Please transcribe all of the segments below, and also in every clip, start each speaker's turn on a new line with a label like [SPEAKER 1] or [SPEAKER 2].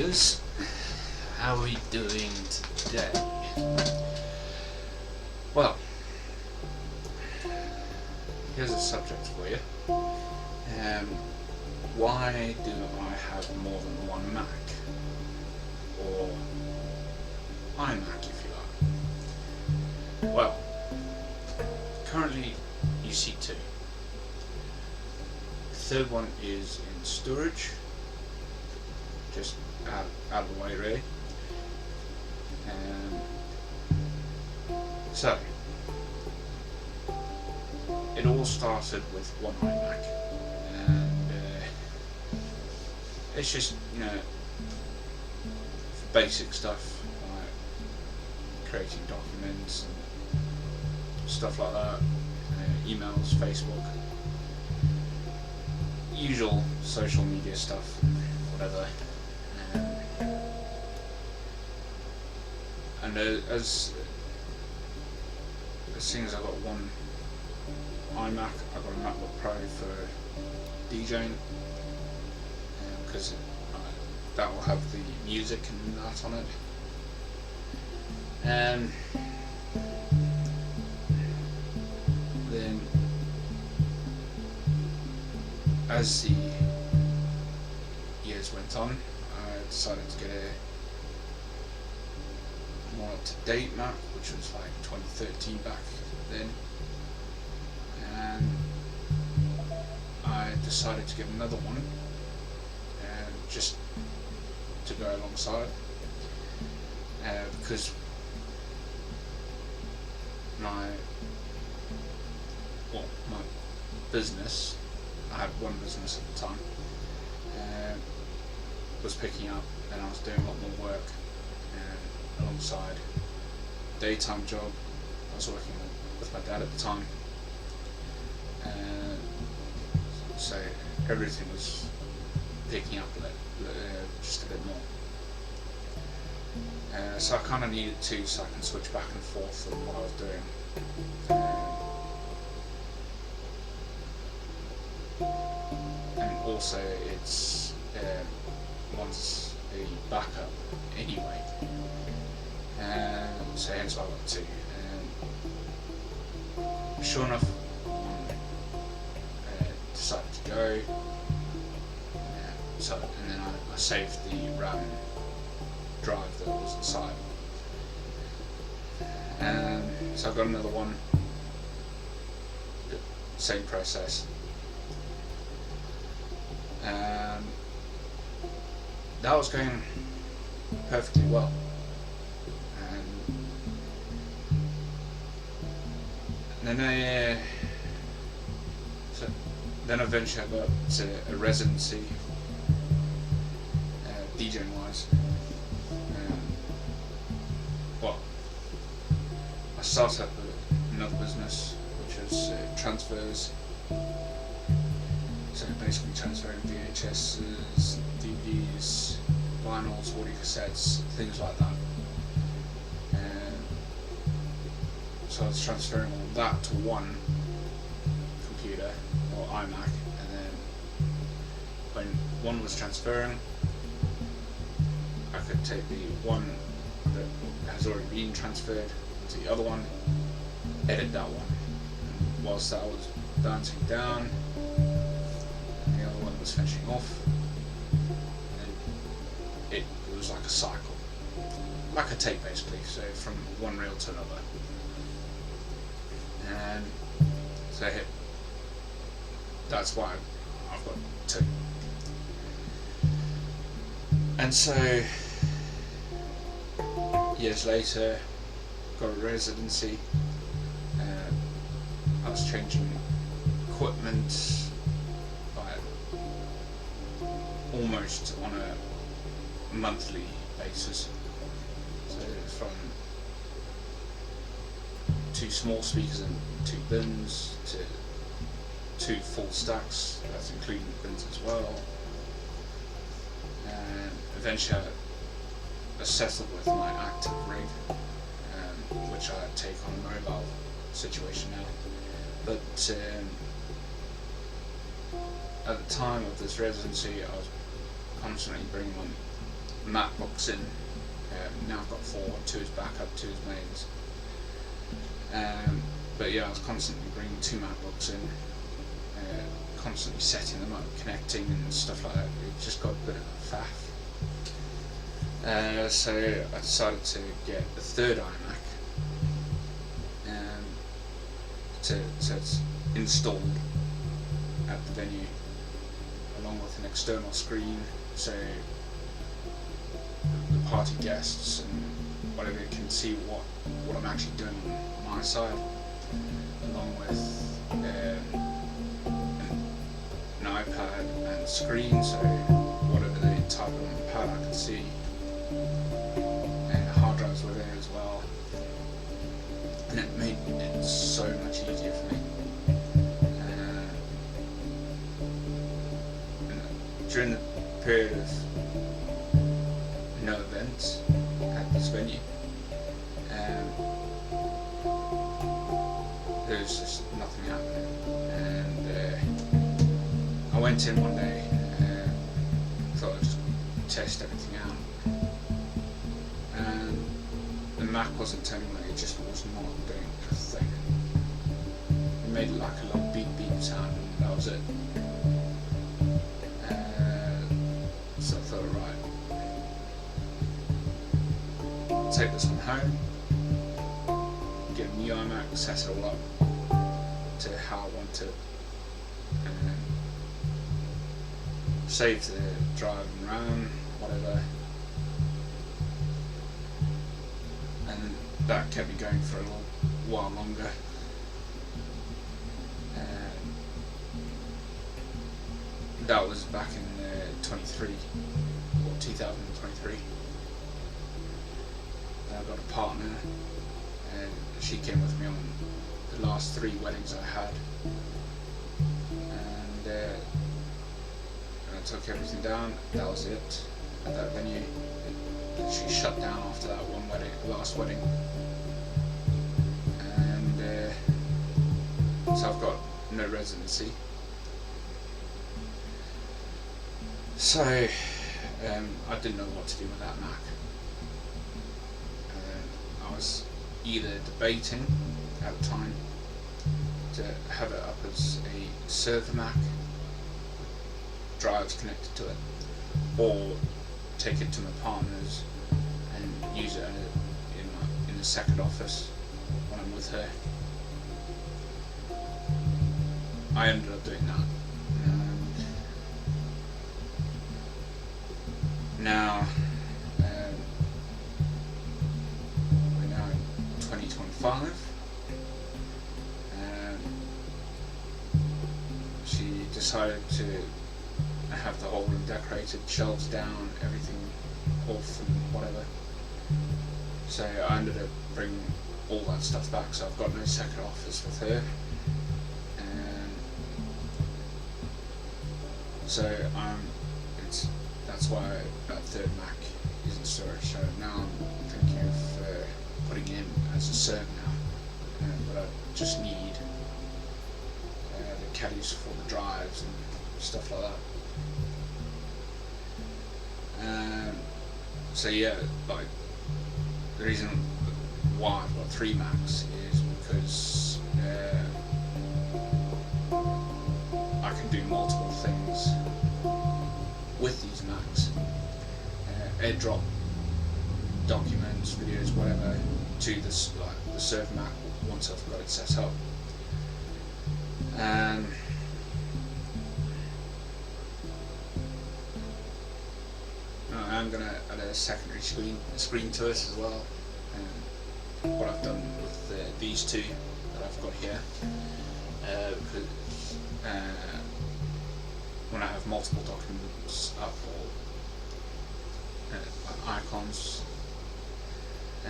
[SPEAKER 1] viewers, how are we doing today? Well, here's a subject for you. Why do I have more than one Mac? Or iMac if you like. Well, currently you see two. The third one is in storage, just out of the way really. So, it all started with one iMac, and it's just, basic stuff like creating documents and stuff like that, emails, Facebook, usual social media stuff, whatever. And as soon as I got one iMac, I got a MacBook Pro for DJing, because that will have the music and that on it. And then as the years went on, I decided to get a more up-to-date Mac, which was like 2013 back then, and I decided to get another one, and just to go alongside, because my business, I had one business at the time, was picking up, and I was doing a lot more work alongside daytime job. I was working with my dad at the time, so everything was picking up just a bit more. So I kind of needed to, so I can switch back and forth on what I was doing. And also it's wants a backup anyway. So hence why I got two. Sure enough, decided to go. And then I saved the RAM drive that was inside. So I got another one. Same process. That was going perfectly well. And then eventually I got to a residency, DJing wise. I started up another business, which was transfers. So basically transferring VHSs, DVDs, vinyls, audio cassettes, things like that. So I was transferring all that to one computer, or iMac, and then when one was transferring, I could take the one that has already been transferred to the other one, edit that one, and whilst that was bouncing down, the other one was finishing off, and it was like a cycle, like a tape basically, so from one reel to another. And so that's why I've got two. And so years later, got a residency. I was changing equipment almost on a monthly basis. So from 2 small speakers and 2 bins to 2 full stacks, that's including bins as well. And eventually I settled with my active rig, which I take on a mobile situation now. But at the time of this residency, I was constantly bringing on MacBooks in. Now I've got 4, 2 as backup, 2 as mains. But yeah, I was constantly bringing 2 MacBooks in, constantly setting them up, connecting and stuff like that. It just got a bit of a faff. So I decided to get a third iMac, so it's installed at the venue, along with an external screen, so the party guests and whatever can see what I'm actually doing on my side, along with an iPad and screen, so whatever they type on the pad I can see, and the hard drives were there as well, and it made it so much easier for me. During the period of no events at this venue, there was just nothing happening, and I went in one day and thought I'd just test everything out, and the Mac wasn't turning on, it just was not doing a thing. It made like a little beep beep sound, and that was it. So I thought, right, take this one home, get a new iMac, set it all up to how I want it, and save the drive and RAM, whatever, and that kept me going for a little while longer. That was back in 2023. And I got a partner, and she came with me on the last 3 weddings I had, and I took everything down. That was it at that venue. She shut down after that one wedding, last wedding, and so I've got no residency. So I didn't know what to do with that Mac. I was either debating at the time to have it up as a server Mac, drives connected to it, or take it to my partner's and use it in the second office when I'm with her. I ended up doing that. Now, we're now in 2025, and she decided to have the whole room decorated, shelves down, everything off and whatever. So I ended up bringing all that stuff back, so I've got no second office with her, and so that's why that third Mac is in storage. So now I'm thinking of putting in as a server now, but I just need the caddies for the drives and stuff like that. So yeah, like the reason why I've got 3 Macs is because I can do multiple things with these Macs, airdrop documents, videos, whatever, to this the server Mac once I've got it set up. I'm going to add a secondary screen to it as well. What I've done with these 2 that I've got here, because when I have multiple documents up or icons, I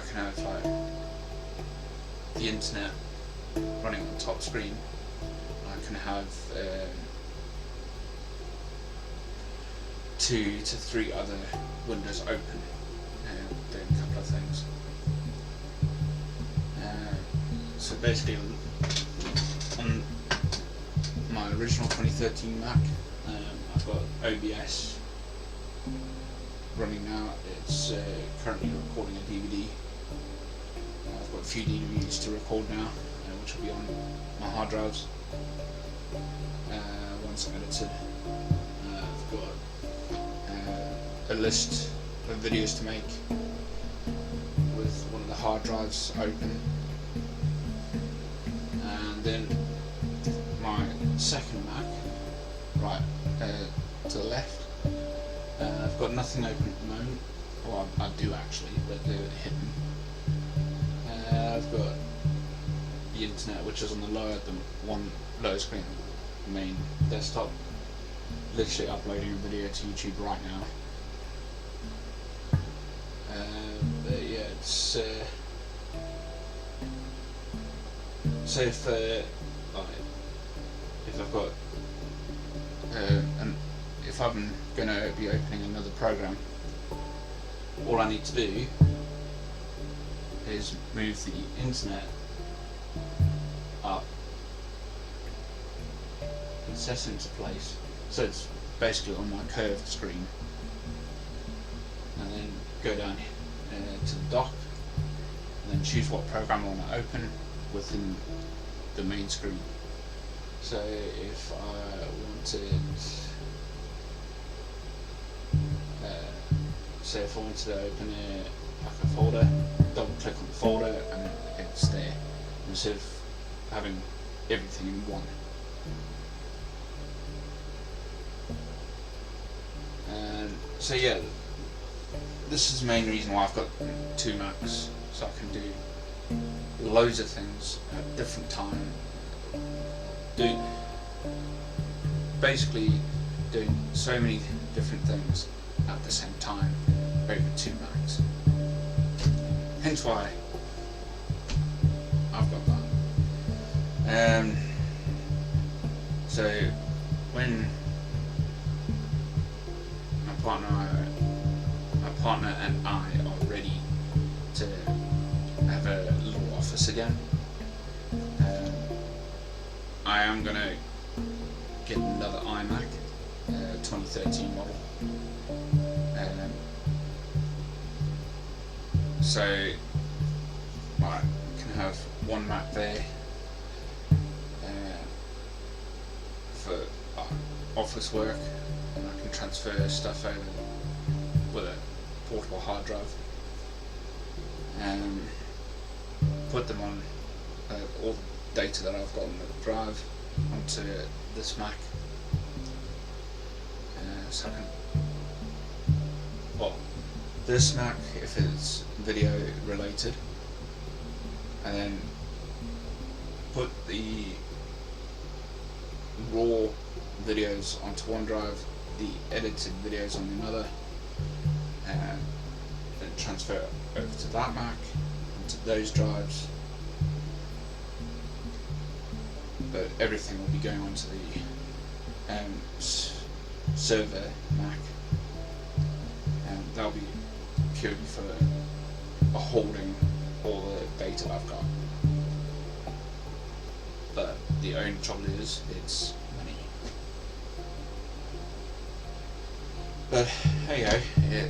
[SPEAKER 1] can have like the internet running on the top screen. I can have 2 to 3 other windows open and doing a couple of things. So basically, on my original 2013 Mac, I've got OBS running now. It's currently recording a DVD. I've got a few DVDs to record now, which will be on my hard drives once edited. I've got a list of videos to make with one of the hard drives open, and then my second Mac, right to the left. I've got nothing open at the moment. Well, I do actually, but they're hidden. I've got the internet, which is on the lower screen, main desktop. Literally uploading a video to YouTube right now. But yeah, it's so if I've got if I'm going to be opening another program, all I need to do is move the internet up and set it into place, so it's basically on my curved screen, and then go down to the dock and then choose what program I want to open within the main screen. So if I wanted if I wanted to open like a folder, double click on the folder and it's there, instead of having everything in one. And so yeah, this is the main reason why I've got two Macs, so I can do loads of things at different time. Basically doing so many different things at the same time over two Macs. Hence why I've got that. So when my partner and I are ready to have a little office again, I am going to get another iMac, 2013 model. So I can have one Mac there for office work, and I can transfer stuff over with a portable hard drive and put them on all the data that I've got on the drive onto this Mac. So I can, well, this Mac if it's video related, and then put the raw videos onto one drive, the edited videos on another, and then transfer it over to that Mac, into those drives. But everything will be going onto the server Mac, and that'll be purely for holding all the data I've got. But the only trouble is, it's money. But hey ho,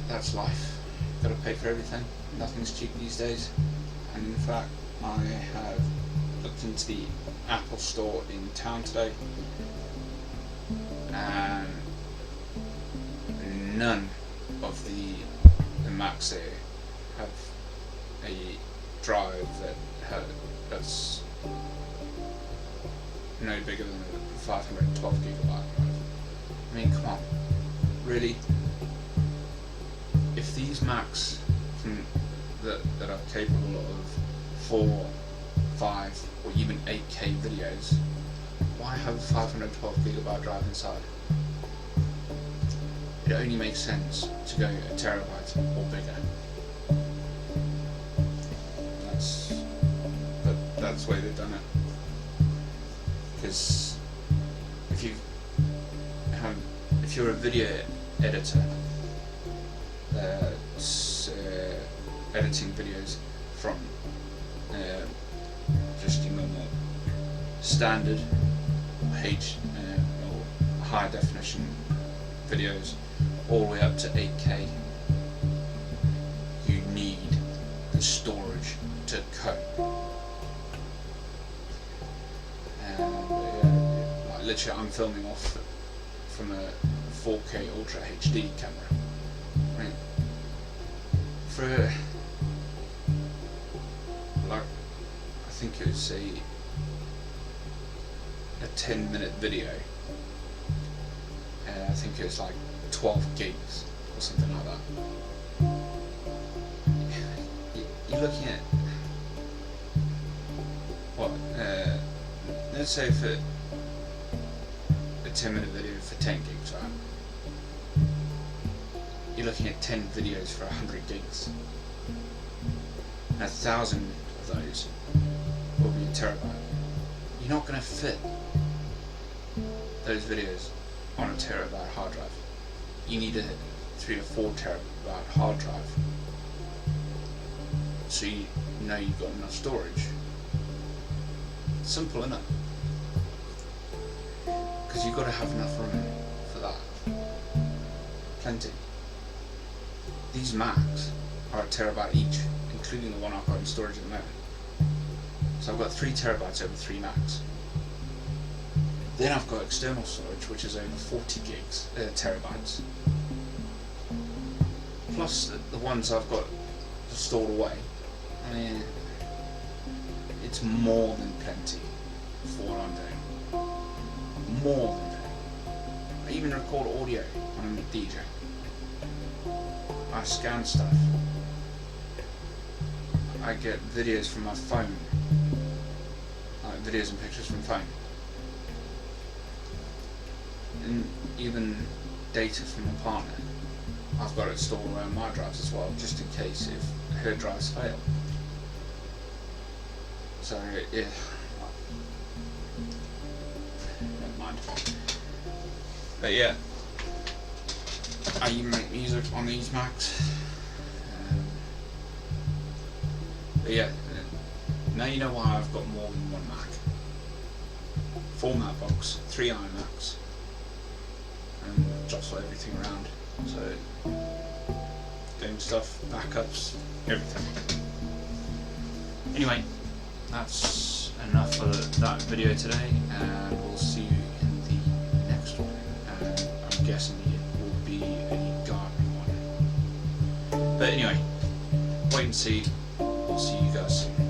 [SPEAKER 1] that's life. Gotta pay for everything. Nothing's cheap these days. And in fact, I have looked into the Apple store in town today, and none of the Macs there have a drive that's no bigger than a 512 gigabyte drive. I mean, come on, really? If these Macs that are capable of 4, 5, or even 8K videos, why have a 512 gigabyte drive inside? It only makes sense to go a terabyte or bigger. That's the way they've done it. Because if you're a video editor that's editing videos from just your normal standard or high definition videos all the way up to 8K, you need the storage to cope. Like literally, I'm filming off from a 4K Ultra HD camera. Right. For like, I think it was a 10-minute video. I think it was like 12 gigs or something like that. You're looking at what? Let's say for a 10-minute video for 10 gigs, right? You're looking at 10 videos for 100 gigs. And 1,000 of those will be a terabyte. You're not going to fit those videos on a terabyte hard drive. You need a 3 to 4 terabyte hard drive, so you know you've got enough storage. Simple, isn't it? Because you've got to have enough room for that. Plenty. These Macs are a terabyte each, including the one I've got in storage at the moment. So I've got 3 terabytes over 3 Macs. Then I've got external storage, which is over 40 terabytes. Plus the ones I've got stored away. I mean, it's more than plenty for what I'm doing. More than plenty. I even record audio when I'm a DJ. I scan stuff. I get videos from my phone. Like videos and pictures from phone. And even data from my partner. I've got it stored away on my drives as well, just in case if her drives fail. So yeah, never mind. But yeah, I even make music on these Macs. But yeah, now you know why I've got more than one Mac. 4 Mac box, 3 iMacs, and jostle everything around. So doing stuff, backups, everything. Anyway, that's enough for that video today, and we'll see you in the next one. And I'm guessing it will be a gardening one. But anyway, wait and see. We'll see you guys soon.